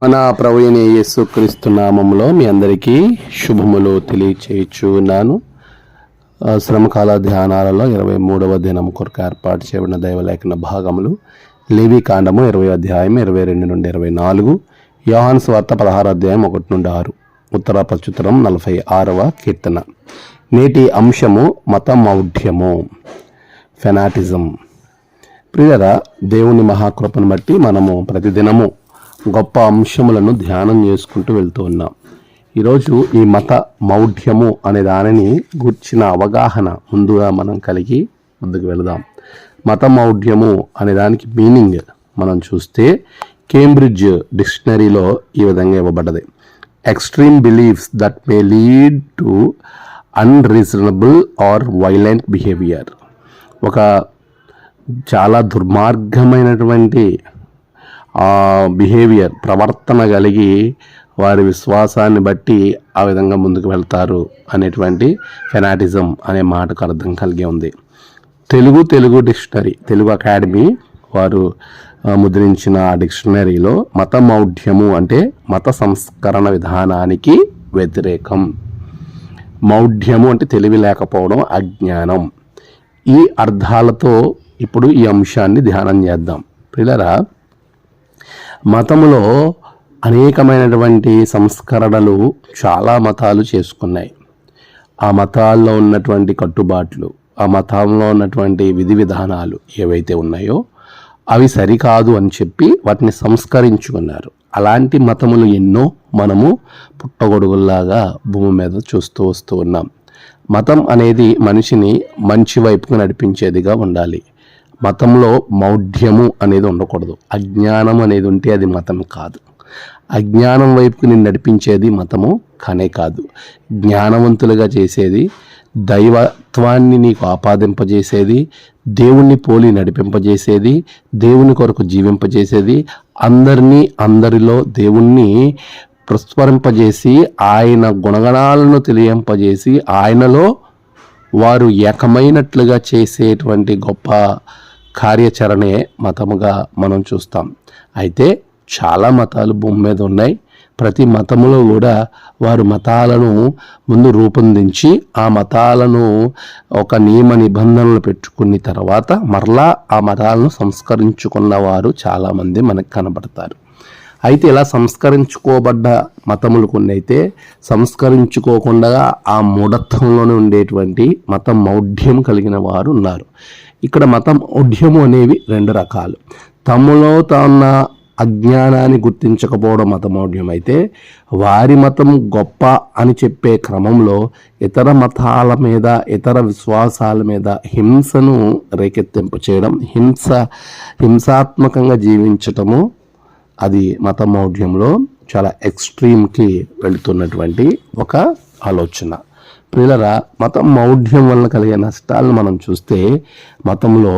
మన ప్రభు అయిన యేసుక్రీస్తు నామములో మీ అందరికీ శుభములు తెలియచేయుచున్నాను. శ్రమకాల ధ్యానాలలో 23వ దినం కొరకు ఏర్పాటు చేయబడిన దైవలేఖన భాగములు లేవి కాండము 20వ అధ్యాయం 22 నుండి 24, యోహాను సువార్త 16వ అధ్యాయం 1 నుండి 6, ఉత్తర ప్రత్యుత్తరం 46వ కీర్తన. నేటి అంశము మతమౌఢ్యము, ఫెనాటిజం. ప్రియరా, దేవుని మహాకృపను బట్టి మనము ప్రతిదినము గొప్ప అంశములను ధ్యానం చేసుకుంటూ వెళ్తూ ఉన్నాం. ఈరోజు ఈ మత మౌఢ్యము అనే దానిని గూర్చిన అవగాహన ముందుగా మనం కలిగి ముందుకు వెళదాం. మత మౌఢ్యము అనే దానికి మీనింగ్ మనం చూస్తే కేంబ్రిడ్జ్ డిక్షనరీలో ఈ విధంగా ఇవ్వబడ్డది: extreme beliefs that may lead to unreasonable or violent behaviour. ఒక చాలా దుర్మార్గమైనటువంటి బిహేవియర్, ప్రవర్తన కలిగి వారి విశ్వాసాన్ని బట్టి ఆ విధంగా ముందుకు వెళ్తారు అనేటువంటి ఫెనాటిజం అనే మాటకు అర్థం కలిగి ఉంది. తెలుగు డిక్షనరీ, తెలుగు అకాడమీ వారు ముద్రించిన ఆ డిక్షనరీలో మతమౌఢ్యము అంటే మత సంస్కరణ విధానానికి వ్యతిరేకం. మౌఢ్యము అంటే తెలివి లేకపోవడం, అజ్ఞానం. ఈ అర్థాలతో ఇప్పుడు ఈ అంశాన్ని ధ్యానం చేద్దాం. ప్రియులారా, మతములో అనేకమైనటువంటి సంస్కరణలు చాలా మతాలు చేసుకున్నాయి. ఆ మతాల్లో ఉన్నటువంటి కట్టుబాట్లు, ఆ మతంలో ఉన్నటువంటి విధి విధానాలు ఏవైతే ఉన్నాయో అవి సరికాదు అని చెప్పి వాటిని సంస్కరించుకున్నారు. అలాంటి మతములు ఎన్నో మనము పుట్టగొడుగుల్లాగా భూమి మీద చూస్తూ వస్తూ ఉన్నాం. మతం అనేది మనిషిని మంచి వైపుకు నడిపించేదిగా ఉండాలి. మతంలో మౌఢ్యము అనేది ఉండకూడదు. అజ్ఞానం అనేది ఉంటే అది మతం కాదు. అజ్ఞానం వైపుకు నేను నడిపించేది మతము కానే కాదు. జ్ఞానవంతులుగా చేసేది, దైవత్వాన్ని నీకు ఆపాదింపజేసేది, దేవుణ్ణి పోలి నడిపింపజేసేది, దేవుని కొరకు జీవింపజేసేది, అందరిలో దేవుణ్ణి ప్రస్ఫురింపజేసి ఆయన గుణగణాలను తెలియంపజేసి ఆయనలో వారు ఏకమైనట్లుగా చేసేటువంటి గొప్ప కార్యాచరణే మతముగా మనం చూస్తాం. అయితే చాలా మతాలు భూమి మీద ఉన్నాయి. ప్రతి మతములో కూడా వారు మతాలను ముందు రూపొందించి ఆ మతాలను ఒక నియమ నిబంధనలు పెట్టుకున్న తర్వాత మరలా ఆ మతాలను సంస్కరించుకున్న వారు చాలామంది మనకు కనబడతారు. అయితే ఇలా సంస్కరించుకోబడ్డ మతములు కొన్ని అయితే, సంస్కరించుకోకుండా ఆ మూఢత్వంలోనే ఉండేటువంటి మతం మౌఢ్యం కలిగిన వారు ఉన్నారు. ఇక్కడ మతం మౌఢ్యము అనేవి రెండు రకాలు. తమలో తాన్న అజ్ఞానాన్ని గుర్తించకపోవడం మతమౌఢ్యం అయితే, వారి మతం గొప్ప అని చెప్పే క్రమంలో ఇతర మతాల మీద, ఇతర విశ్వాసాల మీద హింసను రేకెత్తింపు చేయడం, హింసాత్మకంగా జీవించటము, అది మతమౌఢ్యంలో చాలా ఎక్స్ట్రీమ్కి వెళుతున్నటువంటి ఒక ఆలోచన. ప్రియులరా, మతం మౌఢ్యం వలన కలిగే నష్టాలను మనం చూస్తే, మతంలో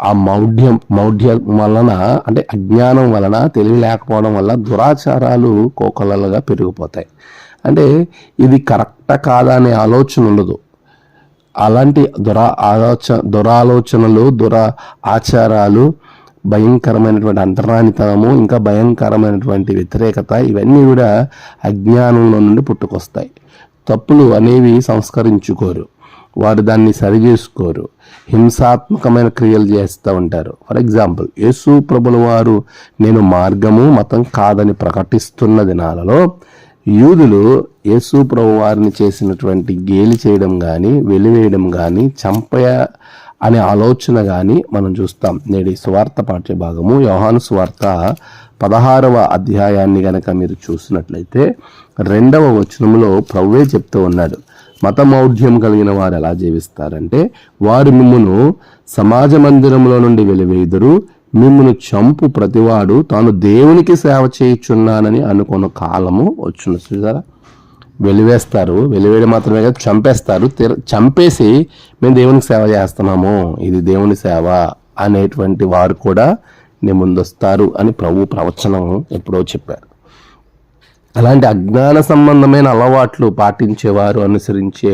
ఆ మౌఢ్యం వలన అంటే అజ్ఞానం వలన, తెలివి లేకపోవడం వల్ల దురాచారాలు కోకొల్లలుగా పెరిగిపోతాయి. అంటే ఇది కరెక్టా కాదా అనే ఆలోచన ఉండదు. అలాంటి దురాలోచనలు, ఆచారాలు, భయంకరమైనటువంటి అంతర్రానితనము, ఇంకా భయంకరమైనటువంటి వ్యతిరేకత, ఇవన్నీ కూడా అజ్ఞానంలో నుండి పుట్టుకొస్తాయి. తప్పులు అనేవి సంస్కరించుకోరు, వారు దాన్ని సరిచేసుకోరు, హింసాత్మకమైన క్రియలు చేస్తూ ఉంటారు. ఫర్ ఎగ్జాంపుల్, యేసు ప్రభుల వారు నేను మార్గము మతం కాదని ప్రకటిస్తున్న దినాలలో యూదులు యేసు ప్రభు వారిని చేసినటువంటి గేలి చేయడం కానీ, వెలివేయడం కానీ, అనే ఆలోచన కానీ మనం చూస్తాం. నేటి సువార్త పాఠ్య భాగము యోహాను సువార్త 16వ అధ్యాయాన్ని కనుక మీరు చూసినట్లయితే 2వ వచనంలో ప్రభువే చెప్తూ ఉన్నాడు, మతమౌఢ్యం కలిగిన వారు ఎలా జీవిస్తారంటే, వారు మిమ్మును సమాజ మందిరంలో నుండి వెలివేయుదురు, మిమ్మును చంపు ప్రతివాడు తాను దేవునికి సేవ చేయుచున్నానని అనుకున్న కాలము వచ్చును. చూసారా, వెలివేస్తారు, వెలివేయడం మాత్రమే కాదు, చంపేస్తారు. చంపేసి మేము దేవునికి సేవ చేస్తున్నాము, ఇది దేవుని సేవ అనేటువంటి వారు కూడా నీ ముందొస్తారు అని ప్రభు ప్రవచనం ఎప్పుడో చెప్పారు. అలాంటి అజ్ఞాన సంబంధమైన అలవాట్లు పాటించేవారు, అనుసరించే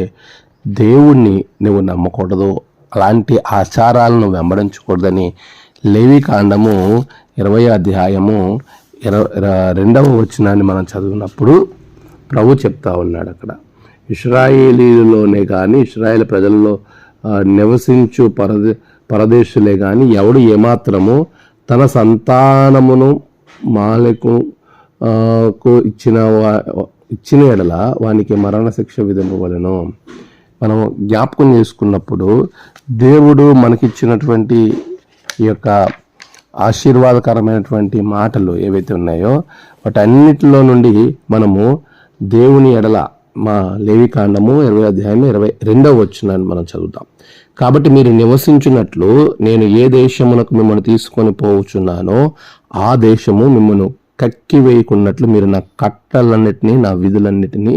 దేవుణ్ణి నువ్వు నమ్మకూడదు, అలాంటి ఆచారాలను వెంబడించకూడదని లేవి కాండము 20వ అధ్యాయము రెండవ వచనాన్ని మనం చదివినప్పుడు ప్రభు చెప్తా ఉన్నాడు అక్కడ, ఇశ్రాయేలీలోనే కానీ ఇశ్రాయేల్ ప్రజల్లో నివసించు పరదేశులే కానీ ఎవడు ఏమాత్రము తన సంతానమును మాలకు ఇచ్చిన ఎడల వానికి మరణశిక్ష విధింపవలెను. మనం జ్ఞాపకం చేసుకున్నప్పుడు దేవుడు మనకిచ్చినటువంటి ఈ యొక్క ఆశీర్వాదకరమైనటువంటి మాటలు ఏవైతే ఉన్నాయో వాటన్నిటిలో నుండి మనము దేవుని ఎడల, మా లేవికాండము 20వ అధ్యాయం 22వ వచనాన్ని మనం చదువుతాం. కాబట్టి మీరు నివసించినట్లు నేను ఏ దేశమునకు మిమ్మల్ని తీసుకొని పోవచ్చున్నానో ఆ దేశము మిమ్మల్ని కక్కి వేయకున్నట్లు మీరు నా కట్టలన్నిటినీ నా విధులన్నిటినీ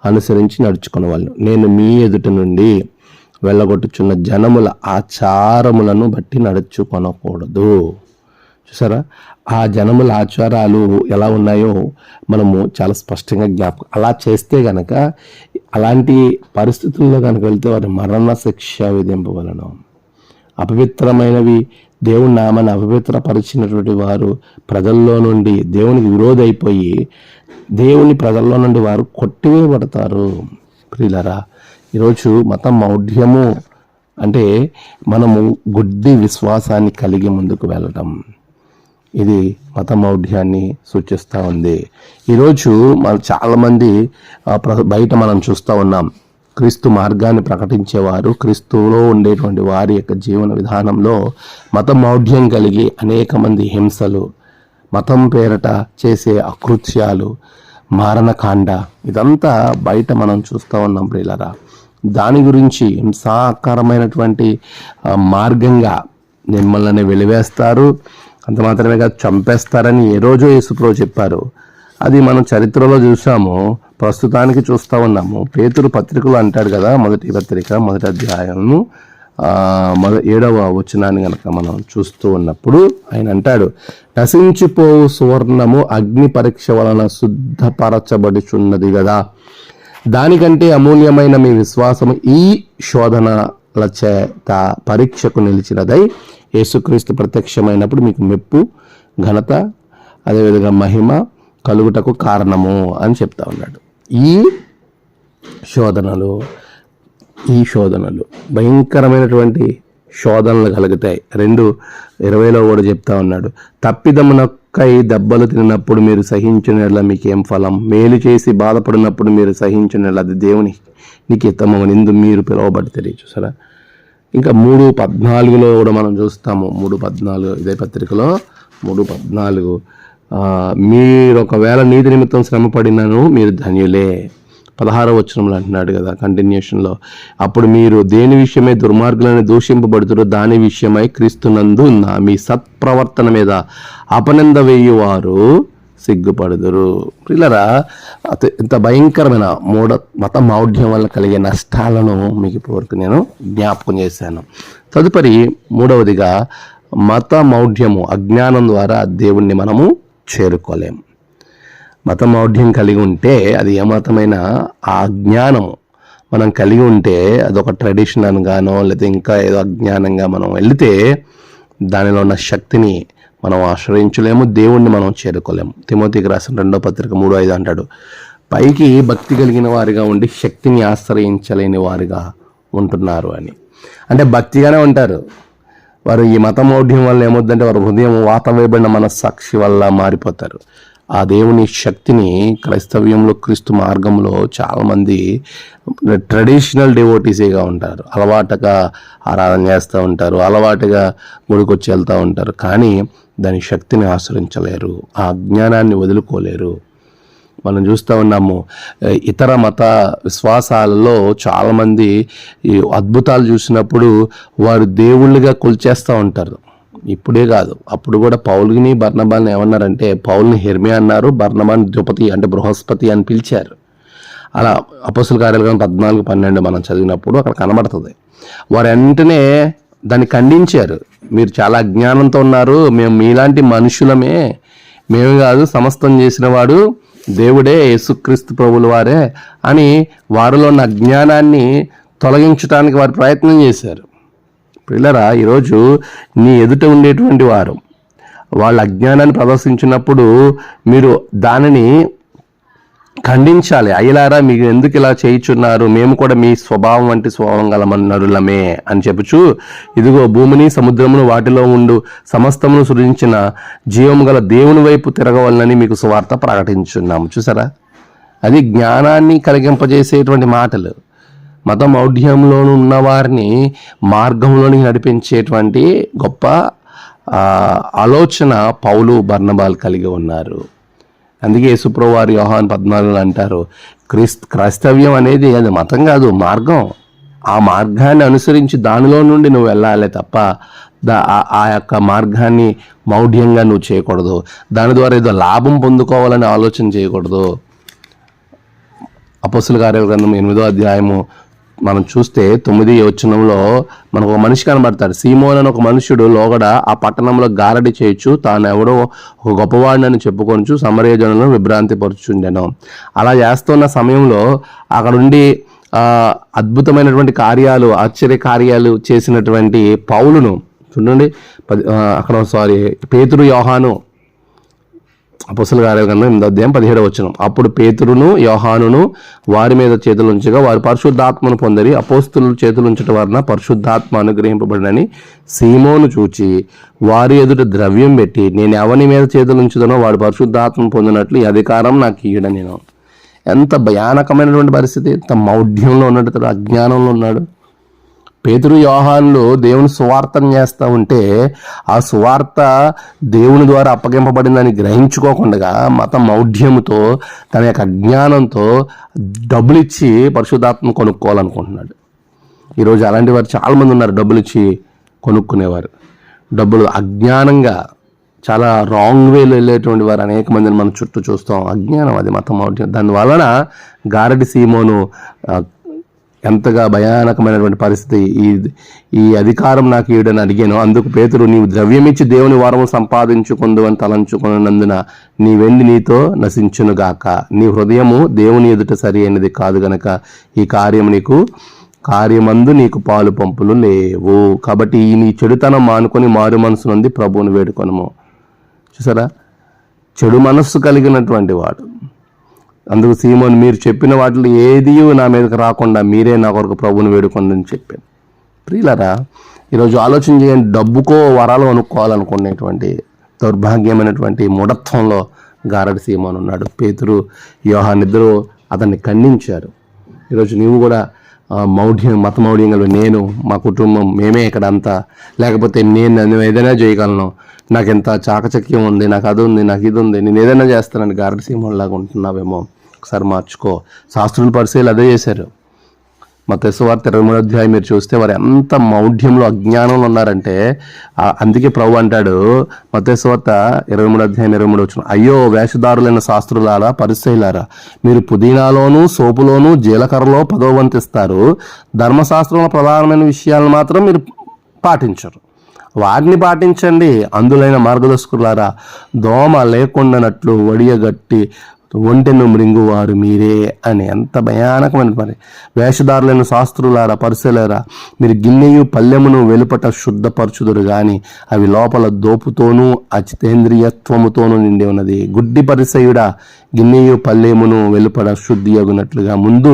అనుసరించి నడుచుకునేవాళ్ళు. నేను మీ ఎదుట నుండి వెళ్ళగొట్టుచున్న జనముల ఆచారములను బట్టి నడుచుకొనకూడదు. చూసారా, ఆ జనముల ఆచారాలు ఎలా ఉన్నాయో మనము చాలా స్పష్టంగా జ్ఞాపకం. అలా చేస్తే గనక, అలాంటి పరిస్థితుల్లో కనుక వెళ్తే వారి మరణ శిక్ష విధింపవలను. అపవిత్రమైనవి, దేవుని నామాన్ని అపవిత్రపరిచినటువంటి వారు ప్రజల్లో నుండి దేవునికి విరోధైపోయి దేవుని ప్రజల్లో నుండి వారు కొట్టివేయబడతారు. ప్రియులారా, ఈరోజు మత మౌఢ్యము అంటే మనము గుడ్డి విశ్వాసాన్ని కలిగి ముందుకు వెళ్ళటం, ఇది మత మౌఢ్యాన్ని సూచిస్తూ ఉంది. ఈరోజు చాలామంది బయట మనం చూస్తూ ఉన్నాం, క్రీస్తు మార్గాన్ని ప్రకటించేవారు, క్రీస్తులో ఉండేటువంటి వారి యొక్క జీవన విధానంలో మత మౌఢ్యం కలిగి అనేక మంది హింసలు, మతం పేరట చేసే అకృత్యాలు, మారణకాండ, ఇదంతా బయట మనం చూస్తూ ఉన్నాం ప్రియులారా. దాని గురించి హింసాకరమైనటువంటి మార్గంగా మిమ్మల్ని వెలివేస్తారు, అంత మాత్రమే కాదు చంపేస్తారని ఏ రోజో యేసుప్రభు చెప్పారు. అది మనం చరిత్రలో చూసాము, ప్రస్తుతానికి చూస్తూ ఉన్నాము. పేతురు పత్రికలు అంటాడు కదా, మొదటి పత్రిక 1వ అధ్యాయము 7వ వచనాన్ని కనుక మనం చూస్తూ ఉన్నప్పుడు ఆయన అంటాడు, నశించిపోవు సువర్ణము అగ్ని పరీక్ష వలన శుద్ధపరచబడుచున్నది కదా, దానికంటే అమూల్యమైన మీ విశ్వాసము ఈ శోధనల చేత పరీక్షకు నిలిచినదై యేసుక్రీస్తు ప్రత్యక్షమైనప్పుడు మీకు మెప్పు, ఘనత, అదేవిధంగా మహిమ కలుగుటకు కారణము అని చెప్తా ఉన్నాడు. ఈ శోధనలు భయంకరమైనటువంటి శోధనలు కలుగుతాయి. 2:20లో కూడా చెప్తా ఉన్నాడు, తప్పిదమునకై దెబ్బలు తిన్నప్పుడు మీరు సహించిన మీకేం ఫలం, మేలు చేసి బాధపడినప్పుడు మీరు సహించిన అది దేవునికి హితమని ఇందు మీరు పిలువబడితే. చూసారా, ఇంకా 3:14లో కూడా మనం చూస్తాము. 3:14 ఇదే పత్రికలో 3:14, మీరు ఒకవేళ నీతి నిమిత్తం శ్రమ పడినను మీరు ధన్యులే. 16వ వచనంలో అంటున్నాడు కదా కంటిన్యూషన్లో, అప్పుడు మీరు దేని విషయమై దుర్మార్గులను దూషింపబడుతురో దాని విషయమై క్రీస్తునందు మీ సత్ప్రవర్తన మీద అపనింద వేయువారు సిగ్గుపడుదురు. పిల్లరా, ఇంత భయంకరమైన మత మౌఢ్యం వల్ల కలిగే నష్టాలను మీకు ఇప్పటివరకు నేను జ్ఞాపకం చేశాను. తదుపరి 3వదిగా మత మౌఢ్యము, అజ్ఞానం ద్వారా దేవుణ్ణి మనము చేరుకోలేము. మత మౌఢ్యం కలిగి ఉంటే అది ఏ మతమైనా ఆ అజ్ఞానం మనం కలిగి ఉంటే అదొక ట్రెడిషన్ అనగానో లేదా ఇంకా ఏదో అజ్ఞానంగా మనం వెళితే దానిలో ఉన్న శక్తిని మనం ఆశ్రయించలేము, దేవుణ్ణి మనం చేరుకోలేము. తిమోతికి రాసిన 2వ పత్రిక 3:5 అంటాడు, పైకి భక్తి కలిగిన వారిగా ఉండి శక్తిని ఆశ్రయించలేని వారిగా ఉంటున్నారు అని. అంటే భక్తిగానే ఉంటారు వారు, ఈ మత మౌఢ్యం వల్ల ఏమవుతుందంటే వారు హృదయం వాత వేయబడిన మనస్సాక్షి వల్ల మారిపోతారు. ఆ దేవుని శక్తిని క్రైస్తవ్యంలో క్రీస్తు మార్గంలో చాలామంది ట్రెడిషనల్ డివోటీసీగా ఉంటారు, అలవాటుగా ఆరాధన చేస్తూ ఉంటారు, అలవాటుగా గుడికి వచ్చి వెళ్తూ ఉంటారు, కానీ దాని శక్తిని ఆశ్రయించలేరు, ఆ అజ్ఞానాన్ని వదులుకోలేరు. మనం చూస్తూ ఉన్నాము ఇతర మత విశ్వాసాలలో చాలామంది ఈ అద్భుతాలు చూసినప్పుడు వారు దేవుళ్ళుగా కొలిచేస్తూ ఉంటారు. ఇప్పుడే కాదు, అప్పుడు కూడా పౌలుని బర్నబాని ఏమన్నారంటే, పౌల్ని హెర్మియా అన్నారు, బర్నబాని ద్రుపతి అంటే బృహస్పతి అని పిలిచారు. అలా అపోస్తుల కార్యాలు 14:12 మనం చదివినప్పుడు అక్కడ కనబడుతుంది. వారు వెంటనే దాన్ని ఖండించారు, మీరు చాలా అజ్ఞానంతో ఉన్నారు, మేము మీలాంటి మనుషులమే, మేము కాదు, సమస్తం చేసిన వాడు దేవుడే, యేసుక్రీస్తు ప్రభువుల వారే అని వారిలో ఉన్న అజ్ఞానాన్ని తొలగించడానికి వారు ప్రయత్నం చేశారు. పిల్లరా, ఈరోజు నీ ఎదుట ఉండేటువంటి వారు వాళ్ళ అజ్ఞానాన్ని ప్రదర్శించినప్పుడు మీరు దానిని ఖండించాలి. అయ్యలారా మీరు ఎందుకు ఇలా చేయుచున్నారు, మేము కూడా మీ స్వభావం వంటి స్వభావం గలమన్నరులమే అని చెప్పుచు, ఇదిగో భూమిని సముద్రమును వాటిలో ఉండు సమస్తమును సృజించిన జీవము గల దేవుని వైపు తిరగవలనని మీకు సువార్త ప్రకటించున్నాము. చూసారా, అది జ్ఞానాన్ని కలిగింపజేసేటువంటి మాటలు. మత మౌఢ్యంలో ఉన్న వారిని మార్గంలోనికి నడిపించేటువంటి గొప్ప ఆలోచన పౌలు బర్నబాలు కలిగి ఉన్నారు. అందుకే యేసుప్రభువు వారు యోహాను 14 అంటారు, క్రైస్తవ్యం అనేది అది మతం కాదు, మార్గం. ఆ మార్గాన్ని అనుసరించి దానిలో నుండి నువ్వు వెళ్ళాలి తప్ప ఆ యొక్క మార్గాన్ని మౌఢ్యంగా నువ్వు చేయకూడదు. దాని ద్వారా ఏదో లాభం పొందుకోవాలని ఆలోచన చేయకూడదు. అపొస్తలుల కార్యాల గ్రంథం 8వ అధ్యాయము మనం చూస్తే 9వ వచనంలో మనకు ఒక మనిషి కనబడతాడు. సీమోన్ అని ఒక మనుష్యుడు లోగడ ఆ పట్టణంలో గారడి చేయొచ్చు, తాను ఎవడో ఒక గొప్పవాడిని చెప్పుకొనచ్చు సమరయ జనులను విభ్రాంతి పరుచుండెను. అలా చేస్తున్న సమయంలో అక్కడుండి అద్భుతమైనటువంటి కార్యాలు, ఆశ్చర్య కార్యాలు చేసినటువంటి పౌలును చూడండి. పేతురు యోహాను, అపొస్తలుల కార్యాల గ్రంథం 8వ అధ్యాయం 17వ వచనం. అప్పుడు పేతురును యోహానును వారి మీద చేతులుంచగా వారు పరిశుద్ధాత్మను పొందిరి. అపోస్తులు చేతులుంచటం వలన పరిశుద్ధాత్మ అనుగ్రహింపబడినని సీమోను చూచి వారి ఎదుట ద్రవ్యం పెట్టి, నేను ఎవరి మీద చేతులుంచుదనో వాడు పరిశుద్ధాత్మను పొందినట్లు ఈ అధికారం నాకు ఇయ్యడ. నేను ఎంత భయానకమైనటువంటి పరిస్థితి, ఎంత మౌఢ్యంలో ఉన్నాడు, అజ్ఞానంలో ఉన్నాడు. పేతురు యోహానులు దేవుని సువార్తను చేస్తూ ఉంటే ఆ సువార్త దేవుని ద్వారా అప్పగింపబడిందని గ్రహించుకోకుండా మత మౌఢ్యముతో తన యొక్క అజ్ఞానంతో డబ్బులు ఇచ్చి పరిశుద్ధాత్మను కొనుక్కోవాలనుకుంటున్నాడు. ఈరోజు అలాంటి వారు చాలామంది ఉన్నారు, డబ్బులు ఇచ్చి కొనుక్కునేవారు. డబ్బులు అజ్ఞానంగా చాలా రాంగ్ వేలో వెళ్ళేటువంటి వారు అనేక మందిని మనం చుట్టూ చూస్తాం. అజ్ఞానం, అది మత మౌఢ్యం. దానివలన గారడి సీమోను ఎంతగా భయానకమైనటువంటి పరిస్థితి. ఈ అధికారం నాకు ఇవ్వడని అడిగాను. అందుకు పేతురు, నీవు ద్రవ్యమిచ్చి దేవుని వరము సంపాదించుకుందు అని తలంచుకున్నందున నీ వెండి నీతో నశించునుగాక. నీ హృదయము దేవుని ఎదుట సరి అయినది కాదు గనక ఈ కార్యమందు నీకు పాలు పంపులు లేవు. కాబట్టి నీ చెడుతనం మానుకొని మారు మనసు నుండి ప్రభువుని వేడుకొనము. చూసారా, చెడు మనస్సు కలిగినటువంటి వాడు. అందుకు సీమోన్, మీరు చెప్పిన వాటిలో ఏది నా మీదకి రాకుండా మీరే నా కొరకు ప్రభువుని వేడుకోండి అని చెప్పాను. ప్రియులారా, ఈరోజు ఆలోచన చేయండి. డబ్బుకో వరాలు అనుకోవాలనుకునేటువంటి దౌర్భాగ్యమైనటువంటి మూఢత్వంలో గారడి సీమోన్ ఉన్నాడు. పేతురు యోహాను ఇద్దరు అతన్ని ఖండించారు. ఈరోజు నీవు కూడా మత మౌఢ్యం కలిగి, నేను మా కుటుంబం మేమే ఇక్కడ అంతా, లేకపోతే నేను ఏదైనా చేయగలను, నాకు ఎంత చాకచక్యం ఉంది, నాకు అది ఉంది, నాకు ఇది ఉంది, నేను ఏదైనా చేస్తానని గారడి సీమోన్ లాగా ఉంటున్నావేమో. ఒకసారి మార్చుకో. శాస్త్రుల పరిశీలన అదే చేశారు. మత్తయి సువార్త 23వ అధ్యాయం మీరు చూస్తే వారు ఎంత మౌఢ్యంలో అజ్ఞానంలో ఉన్నారంటే, అందుకే ప్రభు అంటాడు మత్తయి సువార్త 23వ అధ్యాయం 23వ వచనం, అయ్యో వేషధారులైన శాస్త్రులారా పరిసయ్యులారా, మీరు పుదీనాలోను సోపులోను జీలకర్రలో 10వ వంతు ఇస్తారు, ధర్మశాస్త్రంలో ప్రధానమైన విషయాలను మాత్రం మీరు పాటించరు. వాటిని పాటించండి. అందులైన మార్గదర్శకులారా, దోమ లేకుండానట్లు వడియగట్టి ఒంటెను మృంగువారు మీరే అని. ఎంత భయానకమైన పని. వేషధారులైన శాస్త్రులారా పరిసయ్యులారా, మీరు గిన్నెయు పల్లెమును వెలుపట శుద్ధపరచుదురు గాని అవి లోపల దోపుతోనూ అచితేంద్రియత్వముతోనూ నిండి ఉన్నది. గుడ్డి పరిసయ్యుడా, గిన్నెయు పల్లెమును వెలుపట శుద్ధి అగునట్లుగా ముందు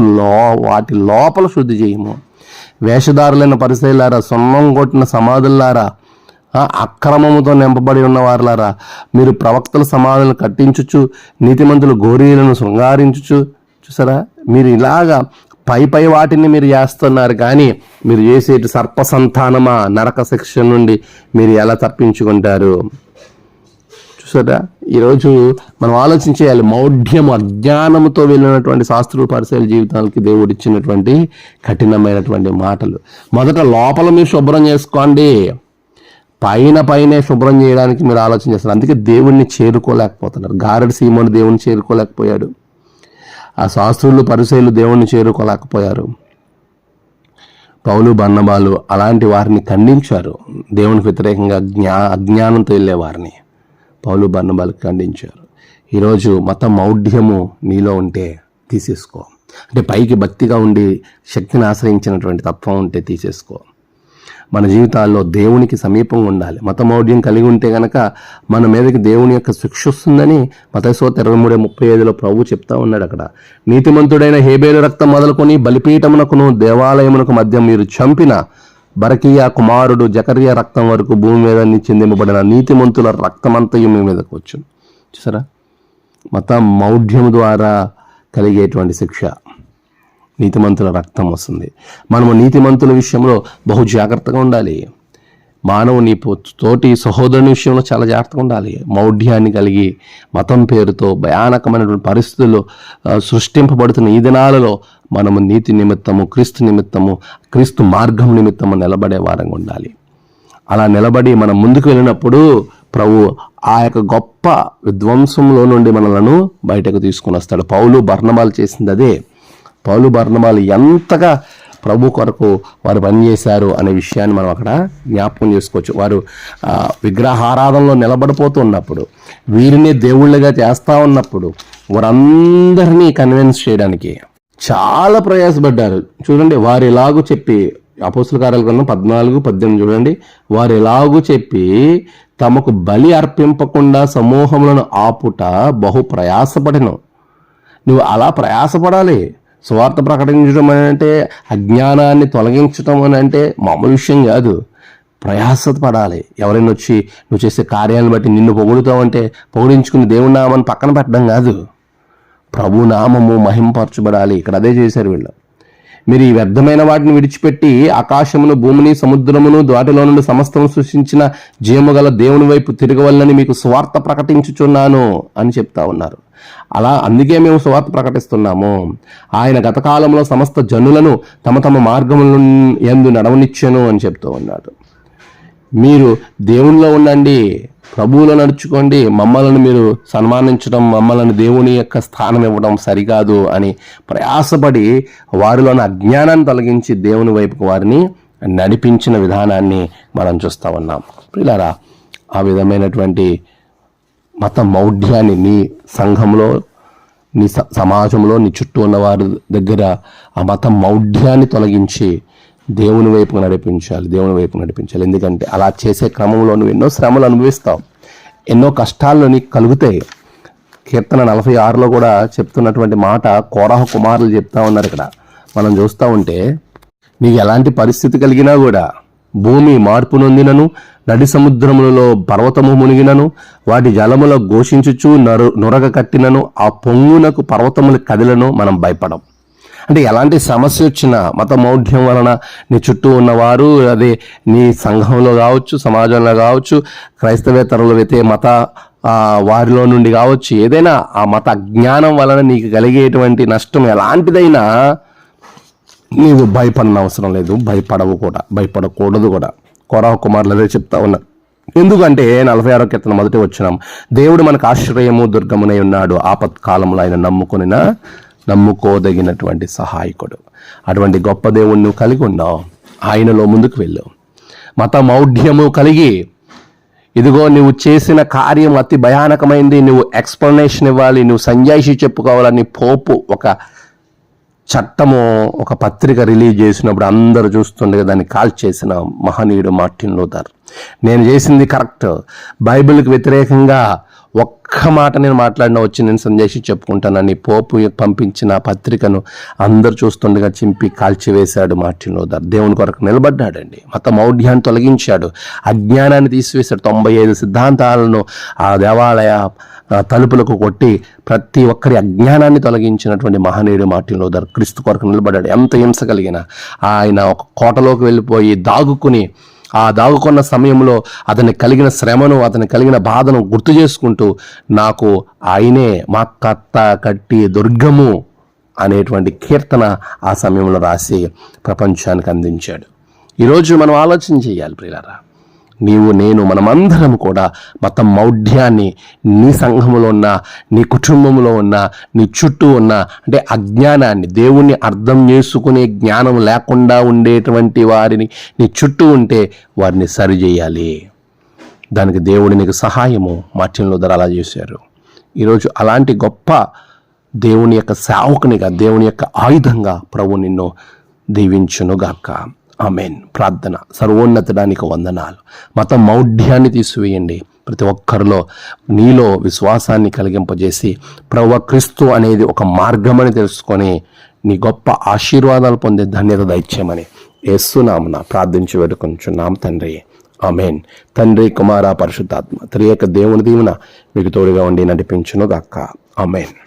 వాటి లోపల శుద్ధి చేయము. వేషధారులైన పరిసయ్యులారా, సొన్నం కొట్టిన సమాధులారా, అక్రమముతో నింపబడి ఉన్నవారులారా, మీరు ప్రవక్తల సమాధులను కట్టించుచు నీతిమంతులు గోరీలను శృంగారించుచు. చూసారా, మీరు ఇలాగా పై వాటిని మీరు చేస్తున్నారు, కానీ మీరు చేసేటి సర్ప సంతానమా, నరక శిక్ష నుండి మీరు ఎలా తప్పించుకుంటారు? చూసారా, ఈరోజు మనం ఆలోచించేయాలి. మౌఢ్యము, అజ్ఞానముతో వెళ్ళినటువంటి శాస్త్రుల పరిశీలన జీవితాలకి దేవుడు ఇచ్చినటువంటి కఠినమైనటువంటి మాటలు. మొదట లోపల మీరు శుభ్రం చేసుకోండి, పైనే శుభ్రం చేయడానికి మీరు ఆలోచన చేస్తారు. అందుకే దేవుణ్ణి చేరుకోలేకపోతున్నారు. గారడి సీమోను దేవుణ్ణి చేరుకోలేకపోయాడు. ఆ శాస్త్రులు పరిసయ్యులు దేవుణ్ణి చేరుకోలేకపోయారు. పౌలు బర్నబాలు అలాంటి వారిని ఖండించారు. దేవునికి వ్యతిరేకంగా అజ్ఞానంతో వెళ్ళే వారిని పౌలు బర్నబాలు ఖండించారు. ఈరోజు మత మౌఢ్యము నీలో ఉంటే తీసేసుకో. అంటే పైకి భక్తిగా ఉండి శక్తిని ఆశ్రయించినటువంటి తత్వం ఉంటే తీసేసుకో. మన జీవితాల్లో దేవునికి సమీపంగా ఉండాలి. మతమౌఢ్యం కలిగి ఉంటే కనుక మన మీదకి దేవుని యొక్క శిక్ష వస్తుందని మత్తయి 23:35 ప్రభు చెప్తా ఉన్నాడు. అక్కడ నీతిమంతుడైన హేబేలు రక్తం మొదలుకొని బలిపీఠమునకును దేవాలయమునకు మధ్య మీరు చంపిన బరకియా కుమారుడు జకర్యా రక్తం వరకు భూమి మీద చిందింపబడిన నీతిమంతుల రక్తమంతయు మీ మీదకు వచ్చు. చూసారా, మత మౌఢ్యం ద్వారా కలిగేటువంటి శిక్ష, నీతిమంతుల రక్తం వస్తుంది. మనము నీతిమంతుల విషయంలో బహు జాగ్రత్తగా ఉండాలి. మానవుని తోటి సహోదరుని విషయంలో చాలా జాగ్రత్తగా ఉండాలి. మౌఢ్యాన్ని కలిగి మతం పేరుతో భయానకమైనటువంటి పరిస్థితుల్లో సృష్టింపబడుతున్న ఈ దినాలలో మనము నీతి నిమిత్తము, క్రీస్తు నిమిత్తము, క్రీస్తు మార్గం నిమిత్తము నిలబడే వారంగా ఉండాలి. అలా నిలబడి మనం ముందుకు వెళ్ళినప్పుడు ప్రభు ఆ యొక్క గొప్ప విధ్వంసంలో నుండి మనలను బయటకు తీసుకుని వస్తాడు. పౌలు బర్నబాలు చేసింది అదే. పౌలు బర్నబాలు ఎంతగా ప్రభు కొరకు వారు పనిచేశారు అనే విషయాన్ని మనం అక్కడ జ్ఞాపకం చేసుకోవచ్చు. వారు విగ్రహారాధనలో నిలబడిపోతూ ఉన్నప్పుడు, వీరిని దేవుళ్ళుగా చేస్తూ ఉన్నప్పుడు వారందరినీ కన్విన్స్ చేయడానికి చాలా ప్రయాసపడ్డారు. చూడండి, వారు ఎలాగూ చెప్పి, అపోస్తుల కార్యాల గ్రంథం 14:18 చూడండి, వారు ఎలాగూ చెప్పి తమకు బలి అర్పింపకుండా సమూహములను ఆపుట బహు ప్రయాసపడను. నువ్వు అలా ప్రయాసపడాలి. సువార్త ప్రకటించడం అని అంటే, అజ్ఞానాన్ని తొలగించడం అని అంటే మామూలు విషయం కాదు. ప్రయాసపడాలి. ఎవరైనా వచ్చి నువ్వు చేసే కార్యాలను బట్టి నిన్ను పొగుడుతావంటే పొగిడించుకుని దేవుని నామాన్ని పక్కన పెట్టడం కాదు, ప్రభు నామము మహింపరచబడాలి. ఇక్కడ అదే చేశారు వీళ్ళు. మీరు ఈ వ్యర్థమైన వాటిని విడిచిపెట్టి ఆకాశమును, భూమిని, సముద్రమును, వాటిలో నుండి సమస్తము సృష్టించిన జీవము గల దేవుని వైపు తిరగవలనని మీకు సువార్త ప్రకటించుచున్నాను అని చెప్తా ఉన్నారు. అలా అందుకే మేము సువార్త ప్రకటిస్తున్నాము. ఆయన గతకాలంలో సమస్త జనులను తమ తమ మార్గముల యందు నడవనిచ్చెను అని చెప్తూ ఉన్నాడు. మీరు దేవునిలో ఉండండి, ప్రభువులో నడుచుకోండి. మమ్మల్ని మీరు సన్మానించడం, మమ్మల్ని దేవుని యొక్క స్థానం ఇవ్వడం సరికాదు అని ప్రయాసపడి వారిలోని అజ్ఞానాన్ని తొలగించి దేవుని వైపుకు వారిని నడిపించిన విధానాన్ని మనం చూస్తూ ఉన్నాం. ప్రియులారా, ఆ విధమైనటువంటి మత మౌఢ్యాన్ని నీ సంఘంలో, నీ సమాజంలో, నీ చుట్టూ ఉన్న వారి దగ్గర ఆ మత మౌఢ్యాన్ని తొలగించి దేవుని వైపుకు నడిపించాలి. దేవుని వైపుకు నడిపించాలి. ఎందుకంటే అలా చేసే క్రమంలో నువ్వు ఎన్నో శ్రమలు అనుభవిస్తావు, ఎన్నో కష్టాలు నీకు కలుగుతాయి. కీర్తన 46లో కూడా చెప్తున్నటువంటి మాట కోరహ కుమారులు చెప్తా ఉన్నారు. ఇక్కడ మనం చూస్తూ ఉంటే, నీకు ఎలాంటి పరిస్థితి కలిగినా కూడా, భూమి మార్పు నొందినను, నడి సముద్రములలో పర్వతము మునిగినను, వాటి జలముల ఘోషించుచు నొరగ కట్టినను, ఆ పొంగునకు పర్వతములు కదిలను, మనం భయపడం. అంటే ఎలాంటి సమస్య వచ్చినా, మత మౌఢ్యం వలన నీ చుట్టూ ఉన్నవారు, అదే నీ సంఘంలో కావచ్చు, సమాజంలో కావచ్చు, క్రైస్తవేతరులు అయితే మత వారిలో నుండి కావచ్చు, ఏదైనా ఆ మత అజ్ఞానం వలన నీకు కలిగేటువంటి నష్టం ఎలాంటిదైనా నీవు భయపడిన అవసరం లేదు, భయపడకూడదు కూడా. కోరహ కుమారులు అదే చెప్తా ఉన్నారు. ఎందుకంటే 46వ కీర్తన మొదటి వచనం, దేవుడు మనకు ఆశ్రయము దుర్గమునై ఉన్నాడు, ఆపత్కాలంలో ఆయన నమ్ముకోదగినటువంటి సహాయకుడు. అటువంటి గొప్ప దేవుణ్ణి నువ్వు కలిగి ఉన్నావు. ఆయనలో ముందుకు వెళ్ళు. మత మౌఢ్యము కలిగి, ఇదిగో నువ్వు చేసిన కార్యం అతి భయానకమైంది, నువ్వు ఎక్స్ప్లెనేషన్ ఇవ్వాలి, నువ్వు సంజాయిషి చెప్పుకోవాలని పోపు ఒక చట్టము, ఒక పత్రిక రిలీజ్ చేసినప్పుడు అందరూ చూస్తుండగా దాన్ని కాల్ చేసిన మహనీయుడు మార్టిన్ లూథర్. నేను చేసింది కరెక్ట్, బైబిల్కి వ్యతిరేకంగా ఒక్క మాట నేను మాట్లాడినా వచ్చి నేను సందేశం చెప్పుకుంటానని పోపు పంపించిన పత్రికను అందరు చూస్తుండగా చింపి కాల్చివేశాడు మార్టిన్ లూథర్. దేవుని కొరకు నిలబడ్డాడండి. మత మౌఢ్యాన్ని తొలగించాడు, అజ్ఞానాన్ని తీసివేశాడు. 95 సిద్ధాంతాలను ఆ దేవాలయ తలుపులకు కొట్టి ప్రతి ఒక్కరి అజ్ఞానాన్ని తొలగించినటువంటి మహనీయుడు మార్టిన్ లూథర్ క్రీస్తు కొరకు నిలబడ్డాడు. ఎంత హింస కలిగిన ఆయన ఒక కోటలోకి వెళ్ళిపోయి దాగుకున్న సమయంలో అతని కలిగిన శ్రమను, అతని కలిగిన బాధను గుర్తు చేసుకుంటూ, నాకు ఆయనే మా కట్టి దుర్గము అనేటువంటి కీర్తన ఆ సమయంలో రాసి ప్రపంచానికి అందించాడు. ఈరోజు మనం ఆలోచన చేయాలి ప్రియులారా. నీవు, నేను, మనమందరం కూడా మత మౌఢ్యాన్ని నీ సంఘములో ఉన్న, నీ కుటుంబంలో ఉన్న, నీ చుట్టూ ఉన్న, అంటే అజ్ఞానాన్ని, దేవుణ్ణి అర్థం చేసుకునే జ్ఞానం లేకుండా ఉండేటువంటి వారిని నీ చుట్టూ ఉంటే వారిని సరిచేయాలి. దానికి దేవుడు నీకు సహాయము. మార్టిన్ లూథర్ అలా చేశారు. ఈరోజు అలాంటి గొప్ప దేవుని యొక్క సేవకునిగా, దేవుని యొక్క ఆయుధంగా ప్రభు నిన్ను దీవించునుగాక. ఆమేన్. ప్రార్థన. సర్వోన్నతుడానికి వందనాలు. మత మౌఢ్యాన్ని తీసివేయండి. ప్రతి ఒక్కరిలో నీలో విశ్వాసాన్ని కలిగింపజేసి ప్రభువా క్రీస్తు అనేది ఒక మార్గమని తెలుసుకొని నీ గొప్ప ఆశీర్వాదాలు పొందే ధన్యత దయచేయమని యేసు నామమున ప్రార్థించి వేడుకొంచున్నాం తండ్రి. ఆమేన్. తండ్రి, కుమార, పరిశుద్ధాత్మ త్రియేక దేవుని దీవెన మీకు తోడుగా ఉండి నడిపించును గాక. ఆమేన్.